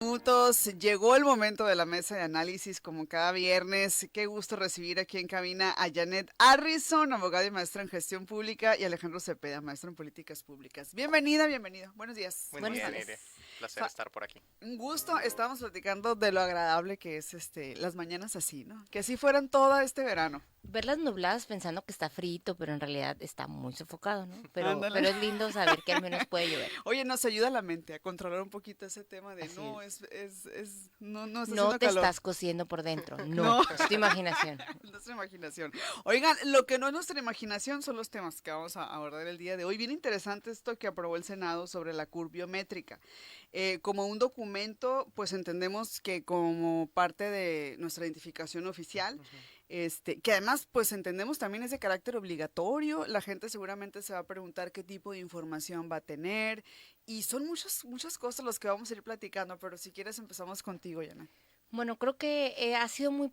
Minutos, llegó el momento de la mesa de análisis como cada viernes. Qué gusto recibir aquí en cabina a Janet Harrison, abogada y maestra en gestión pública, y Alejandro Cepeda, maestro en políticas públicas. Bienvenida, bienvenido. Buenos días. Buen Buenas día, tardes. Nere. Placer Fa- estar por aquí. un gusto, estábamos platicando de lo agradable que es las mañanas así, ¿no? Que así fueran todo este verano. Verlas nubladas pensando que está frito, pero en realidad está muy sofocado, ¿no? Pero, Ándale. pero es lindo saber que al menos puede llover. Oye, nos ayuda la mente a controlar un poquito ese tema de Así no, es. no está No haciendo te calor. estás cociendo por dentro, no, No. es tu imaginación. Nuestra imaginación. Oigan, lo que no es nuestra imaginación son los temas que vamos a abordar el día de hoy. Bien interesante esto que aprobó el Senado sobre la curva biométrica. Como un documento, pues entendemos que como parte de nuestra identificación oficial, que además, pues entendemos también es de carácter obligatorio. La gente seguramente se va a preguntar qué tipo de información va a tener. Y son muchas cosas las que vamos a ir platicando, pero si quieres empezamos contigo, Yana. Bueno, creo que ha sido muy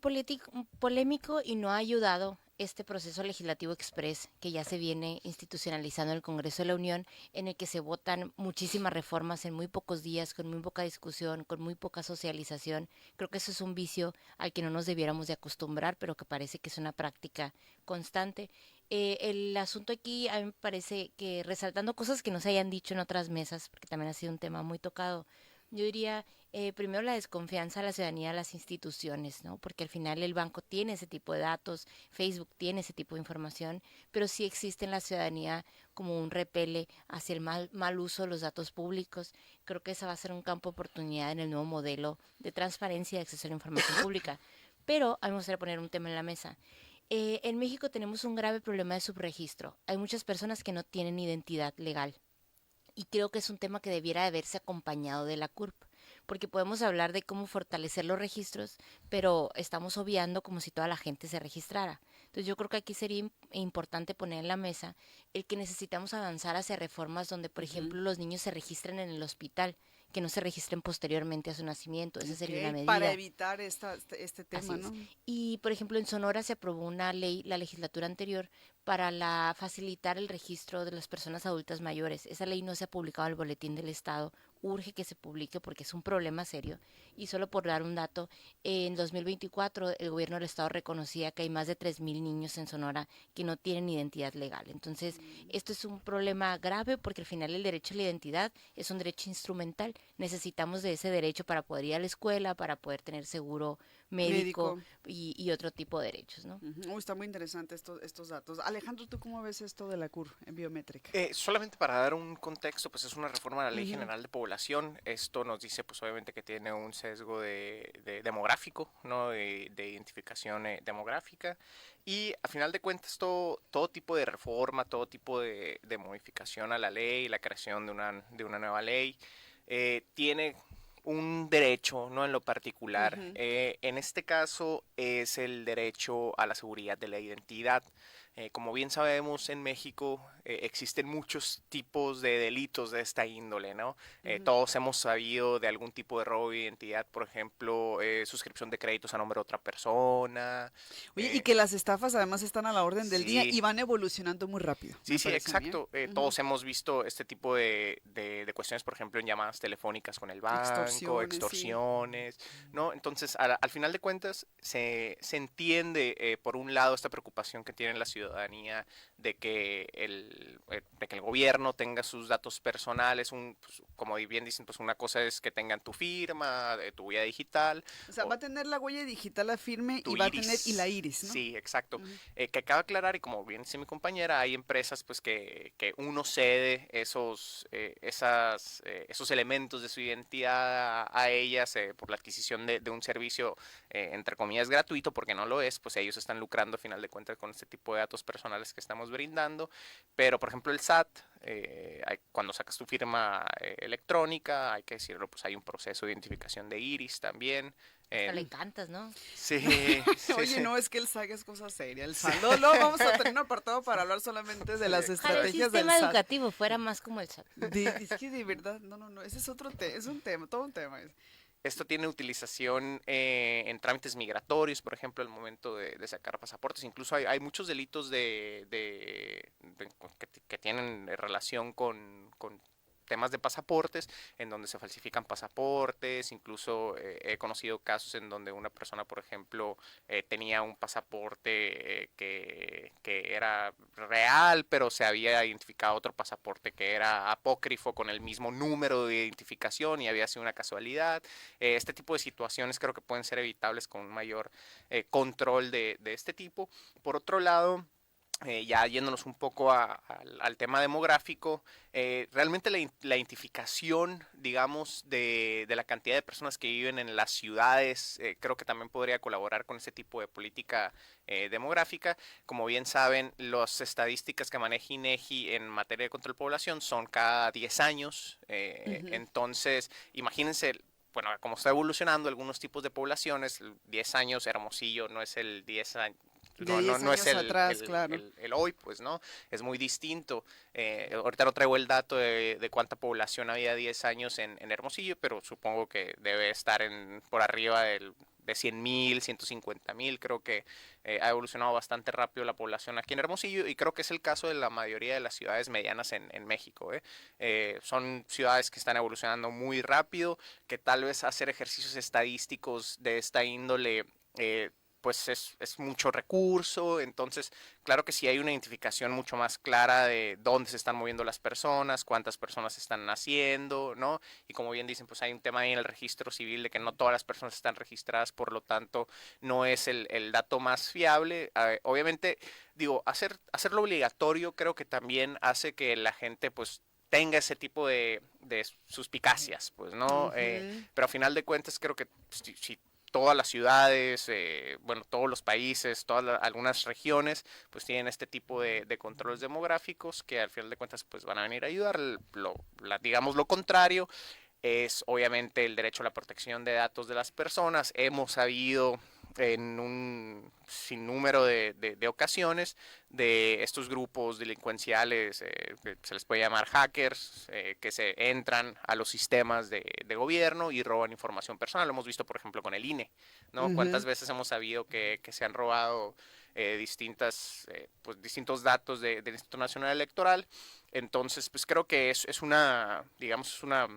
polémico y no ha ayudado este proceso legislativo express que ya se viene institucionalizando en el Congreso de la Unión, en el que se votan muchísimas reformas en muy pocos días, con muy poca discusión, con muy poca socialización. Creo que eso es un vicio al que no nos debiéramos de acostumbrar, pero que parece que es una práctica constante. El asunto aquí a mí me parece que resaltando cosas que no se hayan dicho en otras mesas, porque también ha sido un tema muy tocado, yo diría primero la desconfianza de la ciudadanía a las instituciones, ¿no? Porque al final el banco tiene ese tipo de datos, Facebook tiene ese tipo de información, pero sí existe en la ciudadanía como un repele hacia el mal uso de los datos públicos. Creo que ese va a ser un campo de oportunidad en el nuevo modelo de transparencia y acceso a la información pública. Pero a mí me gustaría poner un tema en la mesa. En México tenemos un grave problema de subregistro. Hay muchas personas que no tienen identidad legal y creo que es un tema que debiera de haberse acompañado de la CURP, porque podemos hablar de cómo fortalecer los registros, pero estamos obviando como si toda la gente se registrara. Entonces yo creo que aquí sería importante poner en la mesa el que necesitamos avanzar hacia reformas donde, por Ujú. ejemplo, los niños se registren en el hospital, que no se registren posteriormente a su nacimiento. Esa sería una Ok, para medida. evitar este Así tema, es. ¿no? Y, por ejemplo, en Sonora se aprobó una ley, la legislatura anterior, para facilitar el registro de las personas adultas mayores. Esa ley no se ha publicado en el Boletín del Estado. Urge que se publique porque es un problema serio. Y solo por dar un dato, en 2024 el gobierno del Estado reconocía que hay más de 3.000 niños en Sonora que no tienen identidad legal. Entonces, esto es un problema grave porque al final el derecho a la identidad es un derecho instrumental. Necesitamos de ese derecho para poder ir a la escuela, para poder tener seguro médico Médico. y otro tipo de derechos, ¿no? Ujú. Está muy interesante estos datos. Alejandro, ¿tú cómo ves esto de la CUR en biométrica? Solamente para dar un contexto, pues es una reforma a la Ley Ujú. General de Población. Esto nos dice, pues obviamente que tiene un sesgo de demográfico, ¿no? De identificación demográfica. Y a final de cuentas, todo tipo de reforma, todo tipo de modificación a la ley, la creación de una nueva ley, tiene un derecho, ¿no? En lo particular. Ujú. En este caso es el derecho a la seguridad de la identidad. Como bien sabemos, en México existen muchos tipos de delitos de esta índole, ¿no? Ujú. Todos hemos sabido de algún tipo de robo de identidad, por ejemplo, suscripción de créditos a nombre de otra persona. Oye, y eh, que las estafas además están a la orden del día sí, y van evolucionando muy rápido, sí, me sí, parece a mí, ¿eh? exacto. Ujú. Todos hemos visto este tipo de cuestiones, por ejemplo, en llamadas telefónicas con el banco, Extorsiones, sí. extorsiones, ¿no? Entonces, al final de cuentas, se entiende, por un lado, esta preocupación que tiene la ciudadanía de que el gobierno tenga sus datos personales, pues, como bien dicen, pues una cosa es que tengan tu firma, tu huella digital, O sea, va o a tener la huella digital la firme y tu va a tener y la iris. iris, ¿no? Sí, exacto. Ujú. Que acaba de aclarar, y como bien dice mi compañera, hay empresas pues que uno cede esos elementos de su identidad a ellas por la adquisición de un servicio, entre comillas, gratuito, porque no lo es, pues ellos están lucrando a final de cuentas con este tipo de datos personales que estamos brindando. Pero, por ejemplo, el SAT, cuando sacas tu firma electrónica, hay que decirlo, pues hay un proceso de identificación de iris también. Hasta Eh, le cantas, ¿no? sí, sí, Oye, sí. no, es que el SAT es cosa seria. El Sí, SAT. Luego vamos a tener un apartado para hablar solamente de sí, las Ojalá el estrategias del sistema SAT. educativo fuera más como el SAT. Es que de verdad, no, ese es otro tema, es un tema, todo un tema. esto tiene utilización en trámites migratorios, por ejemplo, al momento de sacar pasaportes. Incluso hay muchos delitos que tienen relación con temas de pasaportes, en donde se falsifican pasaportes, incluso he conocido casos en donde una persona, por ejemplo, tenía un pasaporte que era real, pero se había identificado otro pasaporte que era apócrifo con el mismo número de identificación y había sido una casualidad. Este tipo de situaciones creo que pueden ser evitables con un mayor control de este tipo. Por otro lado, ya yéndonos un poco al tema demográfico, realmente la identificación, digamos, de la cantidad de personas que viven en las ciudades, creo que también podría colaborar con ese tipo de política demográfica. Como bien saben, las estadísticas que maneja INEGI en materia de control de población son cada 10 años. Entonces, imagínense, bueno, como está evolucionando algunos tipos de poblaciones, 10 años, Hermosillo no es el 10 años. De 10 No es años atrás, claro. el hoy, pues, ¿no? Es muy distinto. Ahorita no traigo el dato de cuánta población había 10 años en Hermosillo, pero supongo que debe estar por arriba de 100,000, 150,000. Creo que ha evolucionado bastante rápido la población aquí en Hermosillo y creo que es el caso de la mayoría de las ciudades medianas en México. Son ciudades que están evolucionando muy rápido, que tal vez hacer ejercicios estadísticos de esta índole pues es mucho recurso. Entonces claro que sí hay una identificación mucho más clara de dónde se están moviendo las personas, cuántas personas están naciendo, ¿no? Y como bien dicen, pues hay un tema ahí en el registro civil de que no todas las personas están registradas, por lo tanto no es el dato más fiable. Obviamente, digo, hacerlo obligatorio creo que también hace que la gente pues tenga ese tipo de suspicacias, pues, ¿no? Pero a final de cuentas creo que si todas las ciudades, bueno, todos los países, algunas regiones, pues tienen este tipo de controles demográficos que al final de cuentas pues van a venir a ayudar. Digamos lo contrario es obviamente el derecho a la protección de datos de las personas. Hemos sabido en un sinnúmero de ocasiones de estos grupos delincuenciales, que se les puede llamar hackers, que se entran a los sistemas de gobierno y roban información personal. Lo hemos visto, por ejemplo, con el INE, ¿no? ¿Cuántas veces hemos sabido que se han robado distintos datos del Instituto Nacional Electoral? Entonces, pues creo que es una, digamos, es una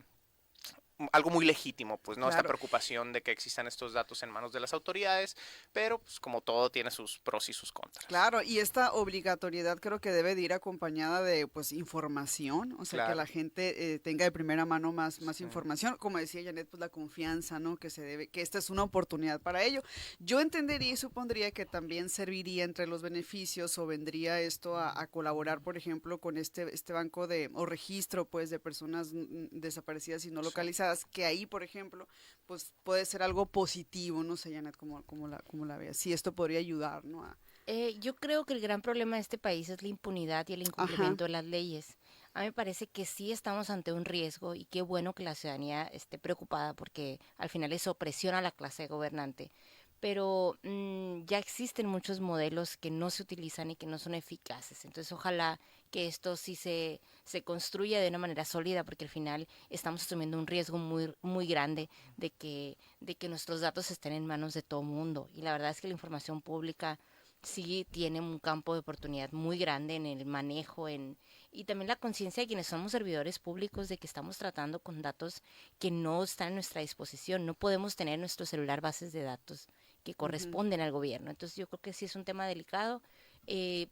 algo muy legítimo, pues, ¿no? Claro. Esta preocupación de que existan estos datos en manos de las autoridades, pero pues como todo tiene sus pros y sus contras. Claro, y esta obligatoriedad creo que debe de ir acompañada de pues información, o sea, que Claro. la gente tenga de primera mano más Sí. información, como decía Janet, pues la confianza, ¿no? Que esta es una oportunidad para ello. Yo entendería y supondría que también serviría entre los beneficios o vendría esto a colaborar, por ejemplo, con este banco o registro pues de personas desaparecidas y no Sí. localizadas, que ahí, por ejemplo, pues puede ser algo positivo, no sé, Janet, cómo la veas. Sí, esto podría ayudar, ¿no? Yo creo que el gran problema de este país es la impunidad y el incumplimiento de las leyes. A mí me parece que sí estamos ante un riesgo y qué bueno que la ciudadanía esté preocupada porque al final eso presiona a la clase gobernante. Pero ya existen muchos modelos que no se utilizan y que no son eficaces. Entonces ojalá que esto sí se construya de una manera sólida porque al final estamos asumiendo un riesgo muy, muy grande de que nuestros datos estén en manos de todo mundo. Y la verdad es que la información pública sí tiene un campo de oportunidad muy grande en el manejo y también la conciencia de quienes somos servidores públicos de que estamos tratando con datos que no están a nuestra disposición. No podemos tener en nuestro celular bases de datos que corresponden al gobierno. Entonces yo creo que sí es un tema delicado,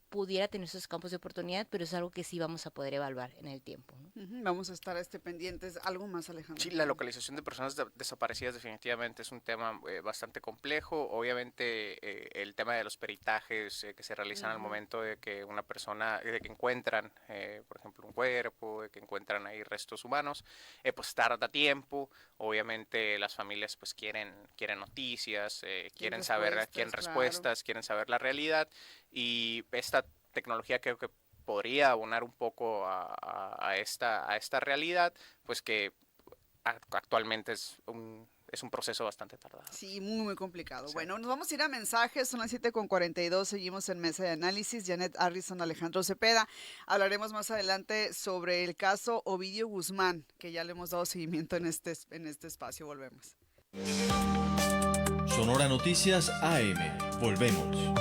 pudiera tener esos campos de oportunidad, pero es algo que sí vamos a poder evaluar en el tiempo, ¿no? Vamos a estar pendientes. ¿Algo más, Alejandro? Sí, la localización de personas desaparecidas definitivamente es un tema bastante complejo. Obviamente el tema de los peritajes que se realizan al momento de que una persona, de que encuentran, por ejemplo, un cuerpo, de que encuentran ahí restos humanos, pues tarda tiempo. Obviamente las familias pues quieren noticias, quieren saber, quieren respuestas, quieren saber la realidad, y esta tecnología creo que podría abonar un poco a esta realidad, pues que actualmente es un proceso bastante tardado. Sí, muy, muy complicado. Sí. Bueno, nos vamos a ir a mensajes, son las 7:42, seguimos en Mesa de Análisis. Janet Harrison, Alejandro Cepeda. Hablaremos más adelante sobre el caso Ovidio Guzmán, que ya le hemos dado seguimiento en este espacio. Volvemos. Sonora Noticias AM. Volvemos.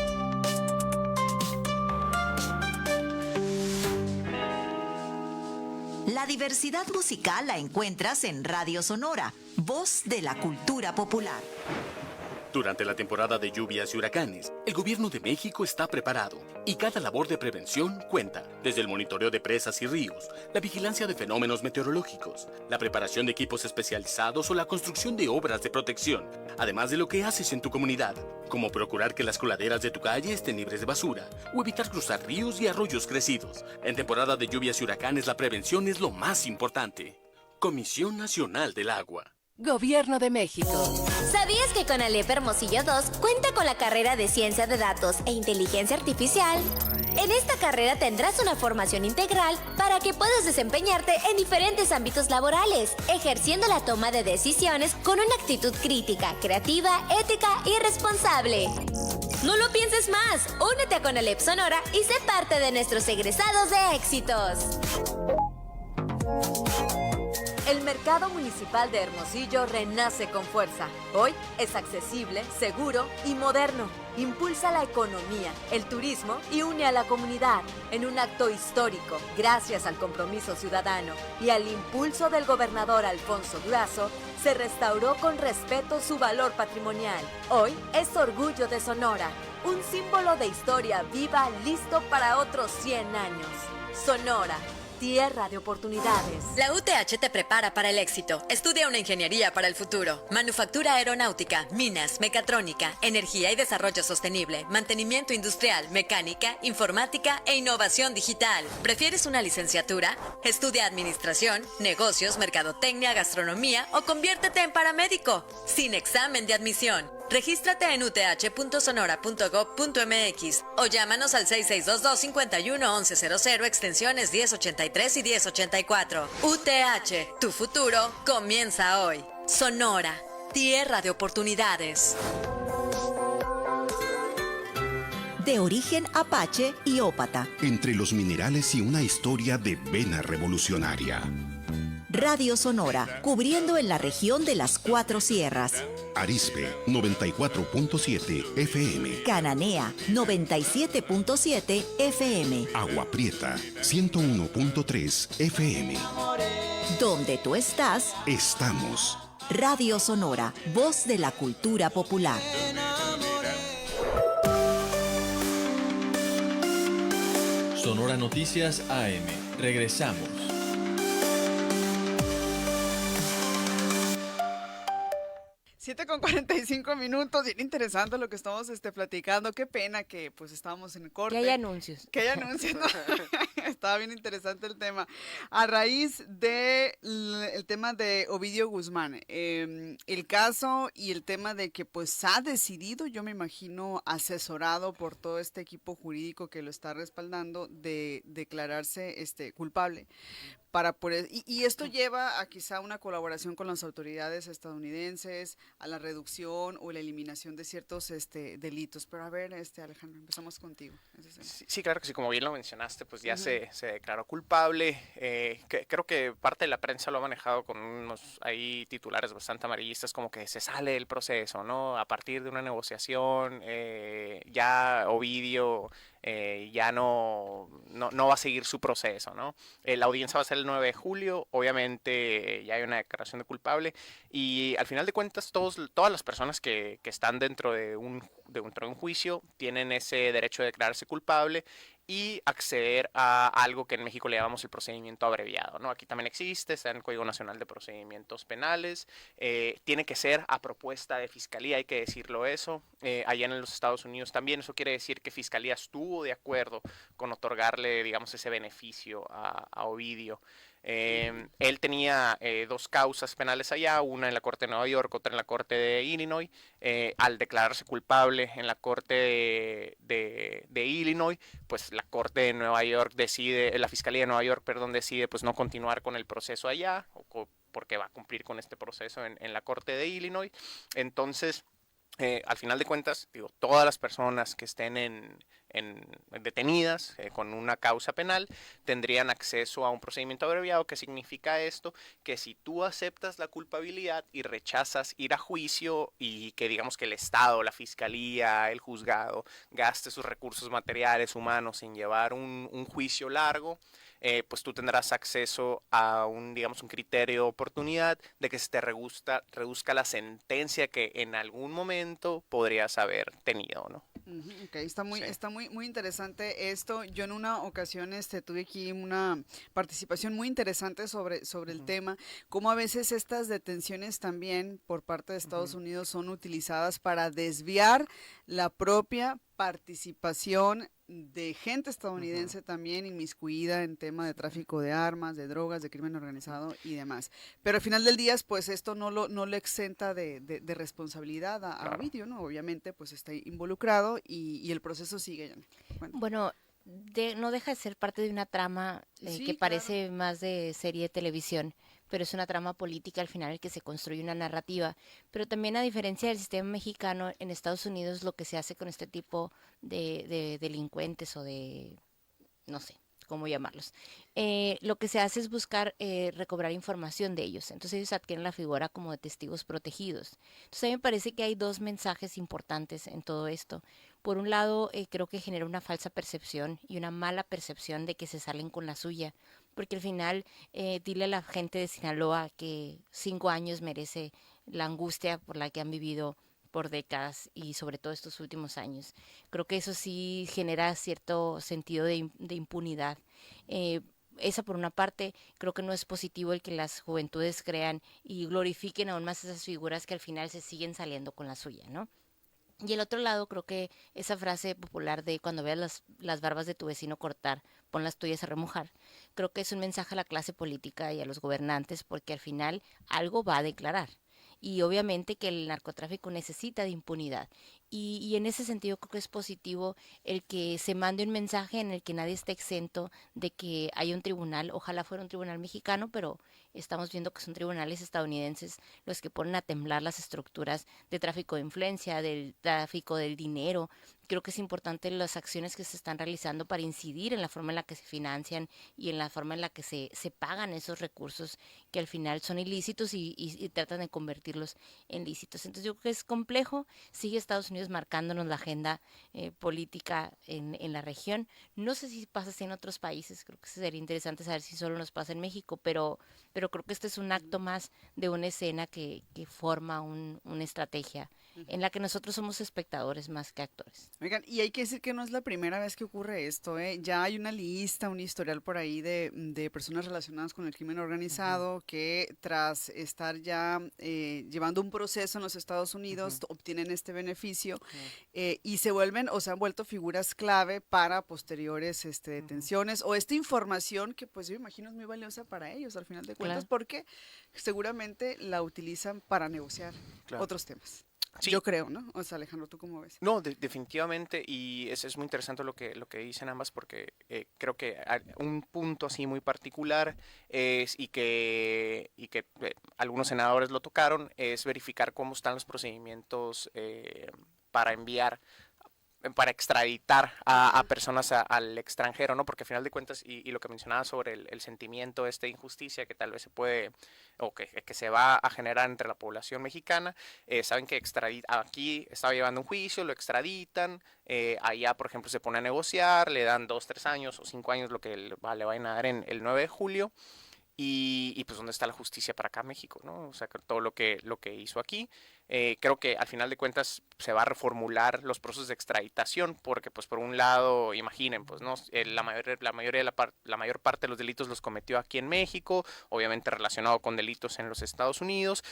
La La diversidad musical la encuentras en Radio Sonora, voz de la cultura popular. Durante la temporada de lluvias y huracanes, el gobierno de México está preparado y cada labor de prevención cuenta, desde el monitoreo de presas y ríos, la vigilancia de fenómenos meteorológicos, la preparación de equipos especializados o la construcción de obras de protección, además de lo que haces en tu comunidad, como procurar que las coladeras de tu calle estén libres de basura o evitar cruzar ríos y arroyos crecidos. En temporada de lluvias y huracanes la prevención es lo más importante. Comisión Nacional del Agua. Gobierno de México. ¿Sabías que CONALEP Hermosillo 2 cuenta con la carrera de Ciencia de Datos e Inteligencia Artificial? En esta carrera tendrás una formación integral para que puedas desempeñarte en diferentes ámbitos laborales, ejerciendo la toma de decisiones con una actitud crítica, creativa, ética y responsable. No lo pienses más, únete a CONALEP Sonora y sé parte de nuestros egresados de éxitos. El mercado municipal de Hermosillo renace con fuerza. Hoy es accesible, seguro y moderno. Impulsa la economía, el turismo y une a la comunidad en un acto histórico. Gracias al compromiso ciudadano y al impulso del gobernador Alfonso Durazo, se restauró con respeto su valor patrimonial. Hoy es orgullo de Sonora, un símbolo de historia viva listo para otros 100 años. Sonora, tierra de oportunidades. La UTH te prepara para el éxito. Estudia una ingeniería para el futuro. Manufactura aeronáutica, minas, mecatrónica, energía y desarrollo sostenible, mantenimiento industrial, mecánica, informática e innovación digital. ¿Prefieres una licenciatura? Estudia administración, negocios, mercadotecnia, gastronomía o conviértete en paramédico. Sin examen de admisión. Regístrate en uth.sonora.gov.mx o llámanos al 6622-511100 extensiones 1083 y 1084. UTH, tu futuro comienza hoy. Sonora, tierra de oportunidades. De origen apache y ópata. Entre los minerales y una historia de vena revolucionaria. Radio Sonora, cubriendo en la región de las Cuatro Sierras. Arizpe, 94.7 FM. Cananea, 97.7 FM. Agua Prieta, 101.3 FM. Donde tú estás, estamos. Radio Sonora, voz de la cultura popular. Sonora Noticias AM. Regresamos. 7:45, bien interesante lo que estamos platicando. Qué pena que pues estábamos en el corte. Que hay anuncios. Que hay anuncios, ¿no? Estaba bien interesante el tema. A raíz del tema de Ovidio Guzmán, el caso y el tema de que pues ha decidido, yo me imagino, asesorado por todo este equipo jurídico que lo está respaldando, de declararse culpable. Y esto lleva a quizá una colaboración con las autoridades estadounidenses, a la reducción o la eliminación de ciertos delitos. Pero a ver, Alejandro, empezamos contigo. Sí, claro que sí, como bien lo mencionaste, pues ya se declaró culpable. Creo que parte de la prensa lo ha manejado con unos ahí titulares bastante amarillistas, como que se sale del proceso, ¿no? A partir de una negociación, ya Ovidio ya no va a seguir su proceso, ¿no? La audiencia va a ser el 9 de julio, obviamente ya hay una declaración de culpable y al final de cuentas todas las personas que están dentro de un juicio tienen ese derecho de declararse culpable y acceder a algo que en México le llamamos el procedimiento abreviado, ¿no? Aquí también existe, está en el Código Nacional de Procedimientos Penales, tiene que ser a propuesta de Fiscalía, hay que decirlo eso, allá en los Estados Unidos también, eso quiere decir que Fiscalía estuvo de acuerdo con otorgarle, digamos, ese beneficio a Ovidio. Él tenía dos causas penales allá, una en la Corte de Nueva York, otra en la Corte de Illinois. Al declararse culpable en la Corte de Illinois, pues la Corte de Nueva York la Fiscalía de Nueva York, decide pues no continuar con el proceso allá, porque va a cumplir con este proceso en la Corte de Illinois. Entonces, al final de cuentas, todas las personas que estén en detenidas con una causa penal, tendrían acceso a un procedimiento abreviado. ¿Qué significa esto? Que si tú aceptas la culpabilidad y rechazas ir a juicio y que digamos que el Estado, la Fiscalía, el juzgado gaste sus recursos materiales, humanos en llevar un juicio largo, pues tú tendrás acceso a un criterio de oportunidad de que se te reduzca la sentencia que en algún momento podrías haber tenido, ¿no? Ok, está muy interesante esto. Yo en una ocasión tuve aquí una participación muy interesante sobre el tema, cómo a veces estas detenciones también por parte de Estados Unidos son utilizadas para desviar la propia participación de gente estadounidense también inmiscuida en tema de tráfico de armas, de drogas, de crimen organizado y demás. Pero al final del día, pues esto no lo exenta de responsabilidad a Ovidio, ¿no? Obviamente, pues está involucrado y el proceso sigue. Bueno, no deja de ser parte de una trama que parece más de serie de televisión, pero es una trama política al final que se construye una narrativa. Pero también, a diferencia del sistema mexicano, en Estados Unidos lo que se hace con este tipo de delincuentes o de, no sé cómo llamarlos, lo que se hace es buscar recobrar información de ellos. Entonces ellos adquieren la figura como de testigos protegidos. Entonces a mí me parece que hay dos mensajes importantes en todo esto. Por un lado, creo que genera una falsa percepción y una mala percepción de que se salen con la suya, porque al final dile a la gente de Sinaloa que 5 años merece la angustia por la que han vivido por décadas y sobre todo estos últimos años. Creo que eso sí genera cierto sentido de impunidad. Esa por una parte, creo que no es positivo el que las juventudes crean y glorifiquen aún más esas figuras que al final se siguen saliendo con la suya, ¿no? Y el otro lado, creo que esa frase popular de cuando veas las barbas de tu vecino cortar, pon las tuyas a remojar, creo que es un mensaje a la clase política y a los gobernantes porque al final algo va a declarar. Y obviamente que el narcotráfico necesita de impunidad. Y en ese sentido creo que es positivo el que se mande un mensaje en el que nadie esté exento de que hay un tribunal, ojalá fuera un tribunal mexicano, pero estamos viendo que son tribunales estadounidenses los que ponen a temblar las estructuras de tráfico de influencia, del tráfico del dinero. Creo que es importante las acciones que se están realizando para incidir en la forma en la que se financian y en la forma en la que se pagan esos recursos que al final son ilícitos y tratan de convertirlos en lícitos. Entonces yo creo que es complejo, sigue Estados Unidos marcándonos la agenda política en la región. No sé si pasa así en otros países, creo que sería interesante saber si solo nos pasa en México, pero creo que este es un acto más de una escena que forma una estrategia en la que nosotros somos espectadores más que actores. Oigan, y hay que decir que no es la primera vez que ocurre esto, ¿eh? Ya hay una lista, un historial por ahí de personas relacionadas con el crimen organizado que tras estar ya llevando un proceso en los Estados Unidos obtienen este beneficio y se vuelven o se han vuelto figuras clave para posteriores detenciones o esta información que pues yo imagino es muy valiosa para ellos al final de cuentas porque seguramente la utilizan para negociar otros temas. Sí. Yo creo, ¿no? O sea, Alejandro, ¿tú cómo ves? No, definitivamente, y es muy interesante lo que dicen ambas, porque creo que un punto así muy particular es, y que algunos senadores lo tocaron, es verificar cómo están los procedimientos para enviar, para extraditar a personas al extranjero, ¿no? Porque al final de cuentas, y lo que mencionaba sobre el sentimiento de injusticia que tal vez se puede, o que se va a generar entre la población mexicana, saben que aquí estaba llevando un juicio, lo extraditan, allá, por ejemplo, se pone a negociar, le dan 2, 3 años o 5 años, lo que le vayan a dar en el 9 de julio, y pues ¿dónde está la justicia para acá México, ¿no? O sea, todo lo que hizo aquí. Creo que al final de cuentas se va a reformular los procesos de extraditación porque pues por un lado, imaginen, pues no la mayor parte de los delitos los cometió aquí en México, obviamente relacionado con delitos en los Estados Unidos.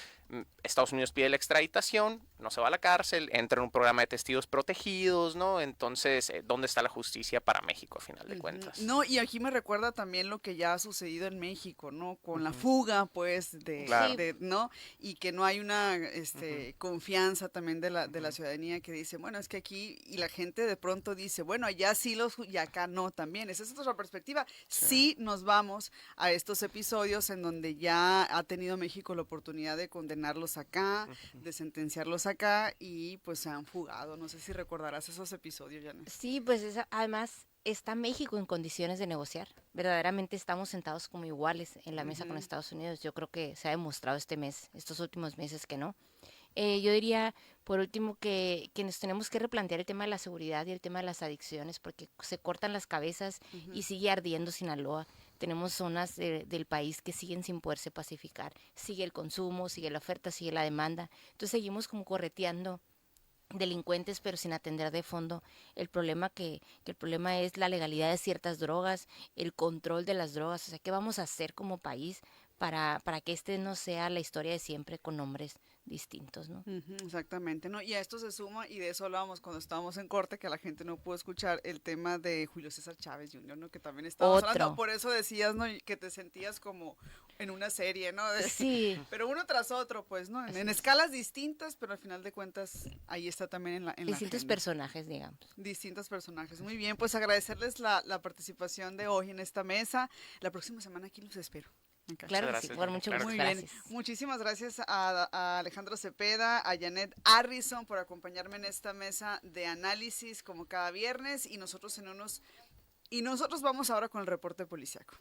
Estados Unidos pide la extraditación, no se va a la cárcel, entra en un programa de testigos protegidos, ¿no? Entonces, ¿dónde está la justicia para México a final de cuentas? No, y aquí me recuerda también lo que ya ha sucedido en México, ¿no? Con la fuga, pues, ¿no? Y que no hay una confianza también de la ciudadanía que dice, bueno, es que aquí, y la gente de pronto dice, bueno, allá sí y acá no también. Esa es otra perspectiva. Sí nos vamos a estos episodios en donde ya ha tenido México la oportunidad de condenarlos acá, de sentenciarlos acá, y pues se han fugado. No sé si recordarás esos episodios, Janet. Sí, pues además está México en condiciones de negociar. Verdaderamente estamos sentados como iguales en la mesa con Estados Unidos. Yo creo que se ha demostrado estos últimos meses que no. Yo diría, por último, que nos tenemos que replantear el tema de la seguridad y el tema de las adicciones, porque se cortan las cabezas y sigue ardiendo Sinaloa. Tenemos zonas del país que siguen sin poderse pacificar. Sigue el consumo, sigue la oferta, sigue la demanda. Entonces seguimos como correteando delincuentes, pero sin atender de fondo el problema que el problema es la legalidad de ciertas drogas, el control de las drogas. O sea, ¿qué vamos a hacer como país para que no sea la historia de siempre con nombres distintos, ¿no? Exactamente, ¿no? Y a esto se suma, y de eso hablábamos cuando estábamos en corte, que la gente no pudo escuchar, el tema de Julio César Chávez Jr., ¿no? Que también estábamos hablando, por eso decías, ¿no? Que te sentías como en una serie, ¿no? Sí. Pero uno tras otro, pues, ¿no? En escalas distintas, pero al final de cuentas, ahí está también en la distintos agenda. Personajes, digamos. Distintos personajes. Muy bien, pues agradecerles la participación de hoy en esta mesa. La próxima semana aquí los espero. Claro que sí, por mucho gusto. Muy bien. Muchísimas gracias a Alejandro Cepeda, a Janet Harrison por acompañarme en esta mesa de análisis como cada viernes, y nosotros vamos ahora con el reporte policiaco.